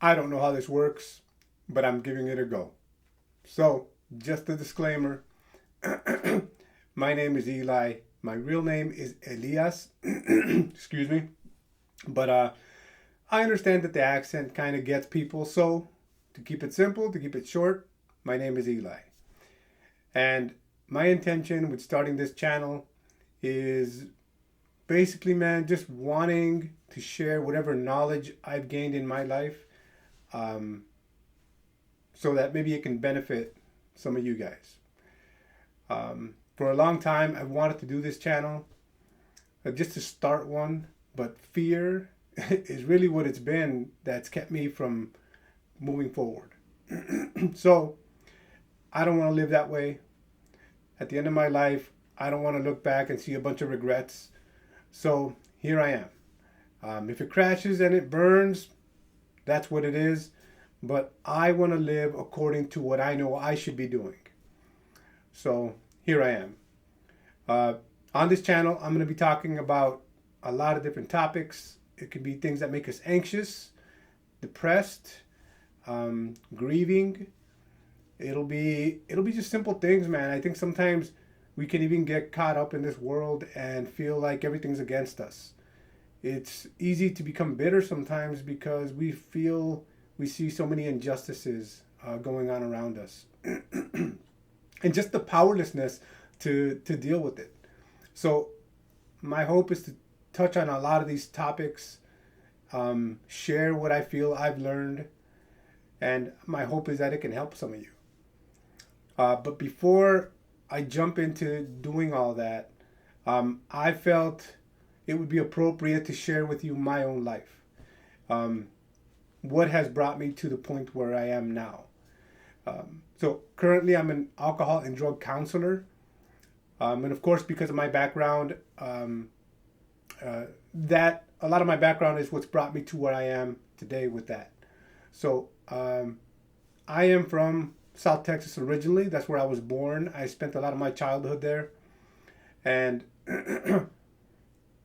I don't know how this works, but I'm giving it a go. So, just a disclaimer. My name is Eli. My real name is Elias. Excuse me. But I understand that the accent kind of gets people. So, to keep it simple, to keep it short, my name is Eli. And my intention with starting this channel is basically, man, just wanting to share whatever knowledge I've gained in my life, um, so that maybe it can benefit some of you guys. For a long time, I've wanted to do this channel, just to start one, but fear is really what it's been that's kept me from moving forward. So I don't want to live that way. At the end of my life, I don't want to look back and see a bunch of regrets. So here I am. If it crashes and it burns, that's what it is. But I want to live according to what I know I should be doing. So here I am. Uh, on this channel, I'm going to be talking about a lot of different topics. It could be things that make us anxious, depressed, grieving. It'll be just simple things, man. I think sometimes we can even get caught up in this world and feel like everything's against us. It's easy to become bitter sometimes because we feel we see so many injustices going on around us, and just the powerlessness to deal with it. So my hope is to touch on a lot of these topics, share what I feel I've learned, and my hope is that it can help some of you. But before I jump into doing all that, I felt it would be appropriate to share with you my own life. Um, what has brought me to the point where I am now. So currently, I'm an alcohol and drug counselor. And of course, because of my background, that a lot of my background is what's brought me to where I am today with that. So I am from South Texas originally. That's where I was born. I spent a lot of my childhood there. And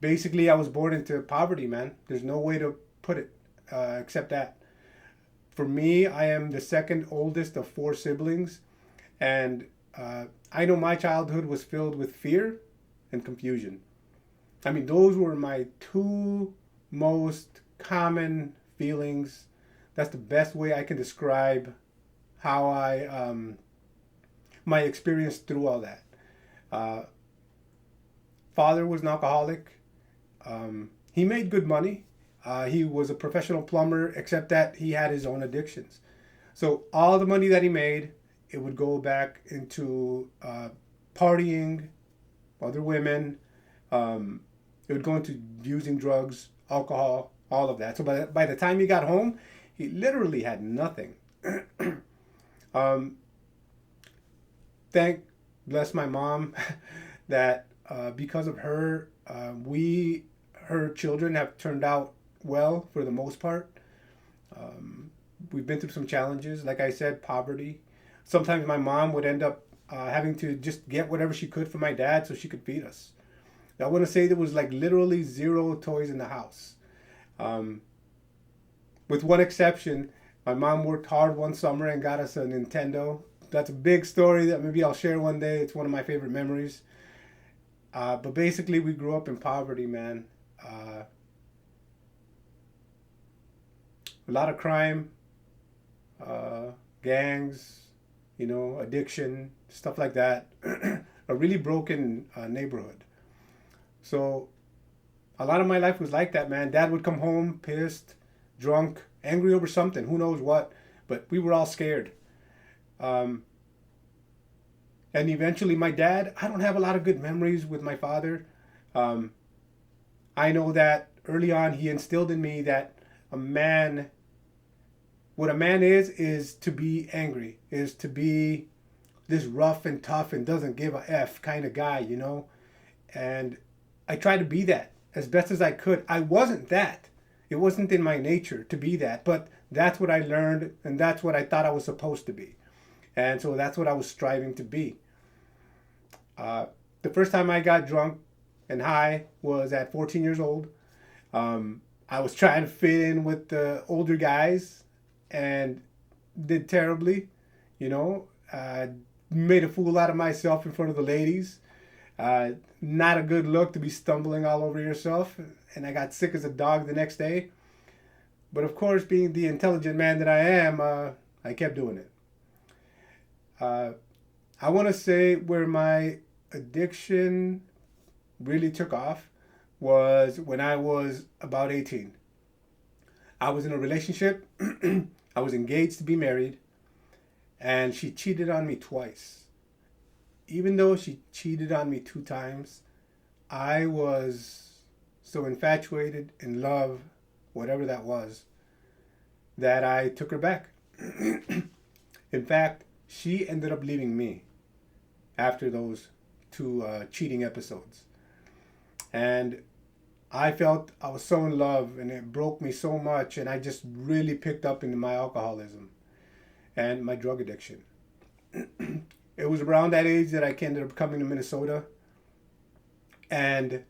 basically, I was born into poverty, man. There's no way to put it except that. For me, I am the second oldest of four siblings. And I know my childhood was filled with fear and confusion. I mean, those were my two most common feelings. That's the best way I can describe how my experience through all that. Uh, Father was an alcoholic. He made good money. He was a professional plumber, except that he had his own addictions. So all the money that he made, it would go back into partying, other women. It would go into using drugs, alcohol, all of that. So by the time he got home, he literally had nothing. um, Thank bless my mom that because of her, her children have turned out well for the most part. Um, we've been through some challenges, like I said, poverty. Sometimes my mom would end up having to just get whatever she could for my dad so she could feed us. I want to say there was like literally zero toys in the house. Um, with one exception, my mom worked hard one summer and got us a Nintendo. That's a big story that maybe I'll share one day. It's one of my favorite memories. But basically, we grew up in poverty, man. A lot of crime, uh, gangs, addiction, stuff like that. A really broken neighborhood. So a lot of my life was like that, man. Dad would come home pissed, drunk, angry over something, who knows what, but we were all scared. Um, and eventually, my dad, I don't have a lot of good memories with my father. Um, I know that early on, he instilled in me that a man, what a man is to be angry, is to be this rough and tough and doesn't give a F kind of guy. And I tried to be that as best as I could. I wasn't that. It wasn't in my nature to be that, but that's what I learned and that's what I thought I was supposed to be. And so that's what I was striving to be. Uh, the first time I got drunk and high was at 14 years old. I was trying to fit in with the older guys. and did terribly, you know. Made a fool out of myself in front of the ladies. Uh, Not a good look to be stumbling all over yourself. And I got sick as a dog the next day. But of course, being the intelligent man that I am, I kept doing it. Uh, I want to say where my addiction really took off was when I was about 18. I was in a relationship. I was engaged to be married, and she cheated on me twice. Even though she cheated on me 2 times, I was so infatuated, in love, whatever that was, that I took her back. In fact, she ended up leaving me after those two cheating episodes. And I felt I was so in love, and it broke me so much, and I just really picked up into my alcoholism and my drug addiction. It was around that age that I ended up coming to Minnesota. And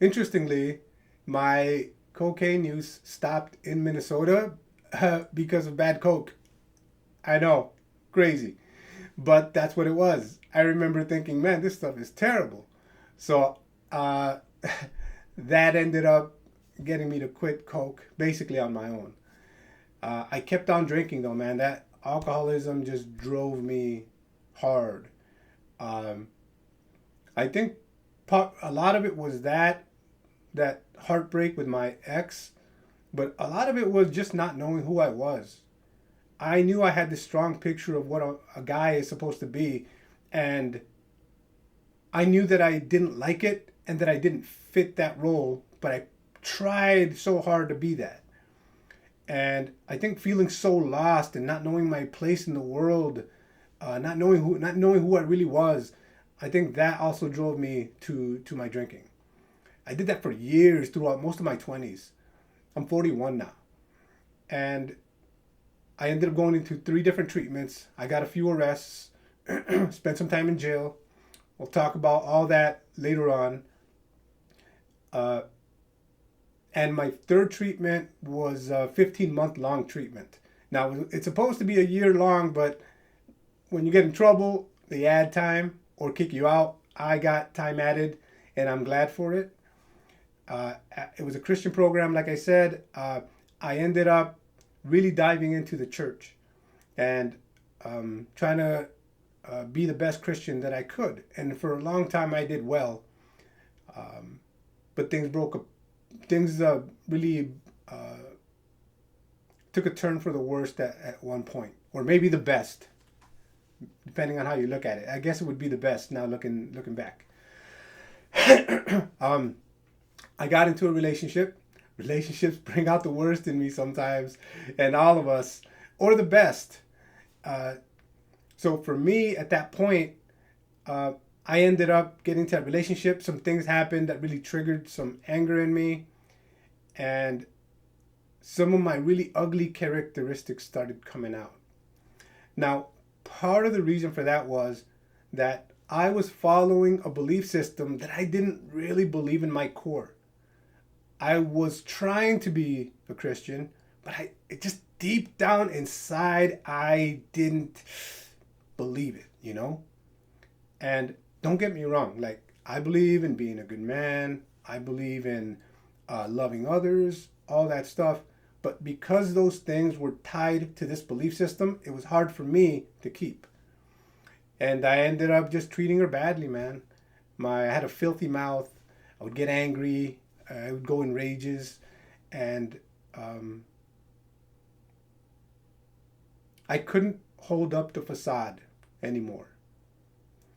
interestingly, my cocaine use stopped in Minnesota because of bad coke. I know, crazy. But that's what it was. I remember thinking, man, this stuff is terrible. So that ended up getting me to quit coke basically on my own. I kept on drinking though, man. That alcoholism just drove me hard. Um, I think a lot of it was that heartbreak with my ex, but a lot of it was just not knowing who I was. I knew I had this strong picture of what a guy is supposed to be, and I knew that I didn't like it and that I didn't fit that role, but I tried so hard to be that. And I think feeling so lost and not knowing my place in the world, not knowing who I really was, I think that also drove me to my drinking. I did that for years throughout most of my 20s. I'm 41 now. And I ended up going into 3 different treatments. I got a few arrests, spent some time in jail. We'll talk about all that later on. And my 3rd treatment was a 15-month long treatment. Now, it's supposed to be a year long, but when you get in trouble, they add time or kick you out. I got time added, and I'm glad for it. It was a Christian program, like I said. I ended up really diving into the church and trying to be the best Christian that I could. And for a long time, I did well. But things broke up. Things really took a turn for the worst at one point, or maybe the best, depending on how you look at it. I guess it would be the best now looking back. I got into a relationship. Relationships bring out the worst in me sometimes, and all of us, or the best. So for me, at that point, I ended up getting into a relationship. Some things happened that really triggered some anger in me, and some of my really ugly characteristics started coming out. Now, part of the reason for that was that I was following a belief system that I didn't really believe in my core. I was trying to be a Christian, but it just deep down inside, I didn't believe it, you know? And don't get me wrong, like, I believe in being a good man. I believe in loving others, all that stuff. But because those things were tied to this belief system, it was hard for me to keep. And I ended up just treating her badly, man. I had a filthy mouth. I would get angry. I would go in rages. And I couldn't hold up the facade anymore.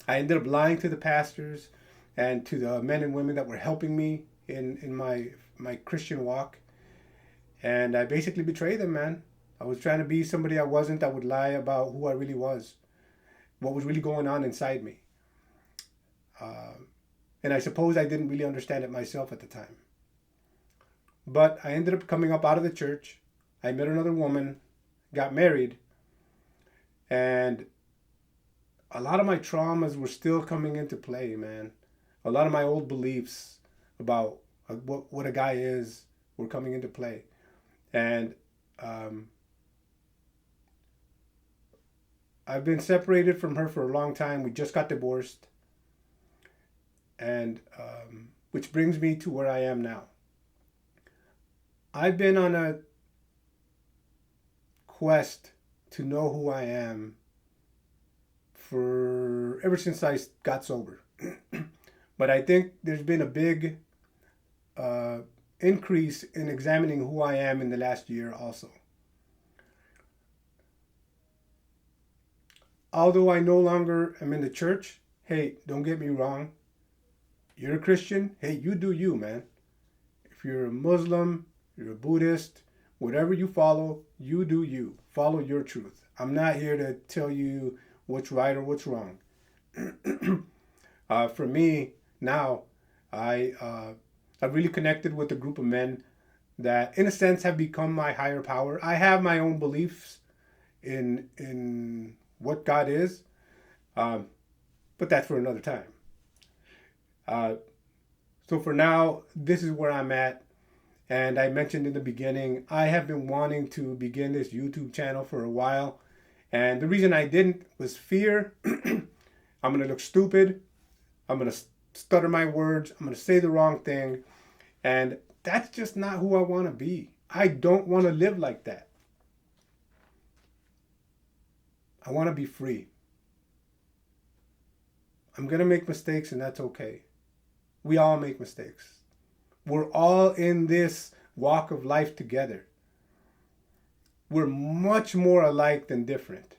I ended up lying to the pastors and to the men and women that were helping me in my Christian walk. And I basically betrayed them, man. I was trying to be somebody I wasn't. I would lie about who I really was, what was really going on inside me. And I suppose I didn't really understand it myself at the time. But I ended up coming up out of the church. I met another woman, got married, and a lot of my traumas were still coming into play, man. A lot of my old beliefs about what a guy is were coming into play. And I've been separated from her for a long time. We just got divorced. And which brings me to where I am now. I've been on a quest to know who I am for ever since I got sober. But I think there's been a big increase in examining who I am in the last year also. Although I no longer am in the church, hey, don't get me wrong. You're a Christian, hey, you do you, man. If you're a Muslim, you're a Buddhist, whatever you follow, you do you. Follow your truth. I'm not here to tell you what's right or what's wrong. For me, now, I've really connected with a group of men that, in a sense, have become my higher power. I have my own beliefs in what God is, but that's for another time. So for now, this is where I'm at. And I mentioned in the beginning, I have been wanting to begin this YouTube channel for a while. And the reason I didn't was fear. I'm going to look stupid. I'm going to stutter my words. I'm going to say the wrong thing. And that's just not who I want to be. I don't want to live like that. I want to be free. I'm going to make mistakes, and that's okay. We all make mistakes. We're all in this walk of life together. We're much more alike than different.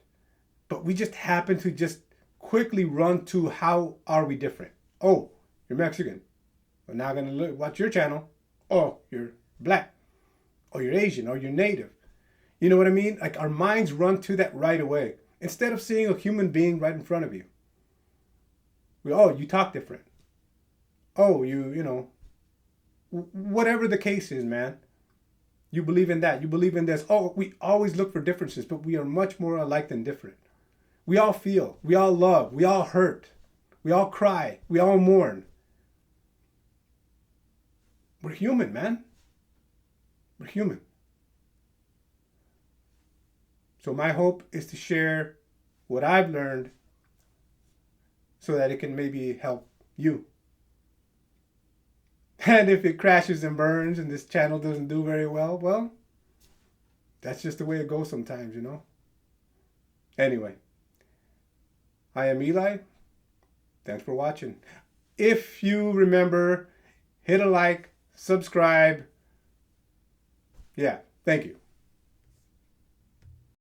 But we just happen to just quickly run to how are we different. Oh, you're Mexican. We're not going to watch your channel. Oh, you're black. Or you're Asian. Or you're native. You know what I mean? Like our minds run to that right away. Instead of seeing a human being right in front of you. You talk different. Oh, you know, whatever the case is, man. You believe in that. You believe in this. Oh, we always look for differences, but we are much more alike than different. We all feel. We all love. We all hurt. We all cry. We all mourn. We're human, man. We're human. So my hope is to share what I've learned so that it can maybe help you. And if it crashes and burns and this channel doesn't do very well, well, that's just the way it goes sometimes, you know. Anyway, I am Eli. Thanks for watching. If you remember, hit a like, subscribe. Yeah, thank you.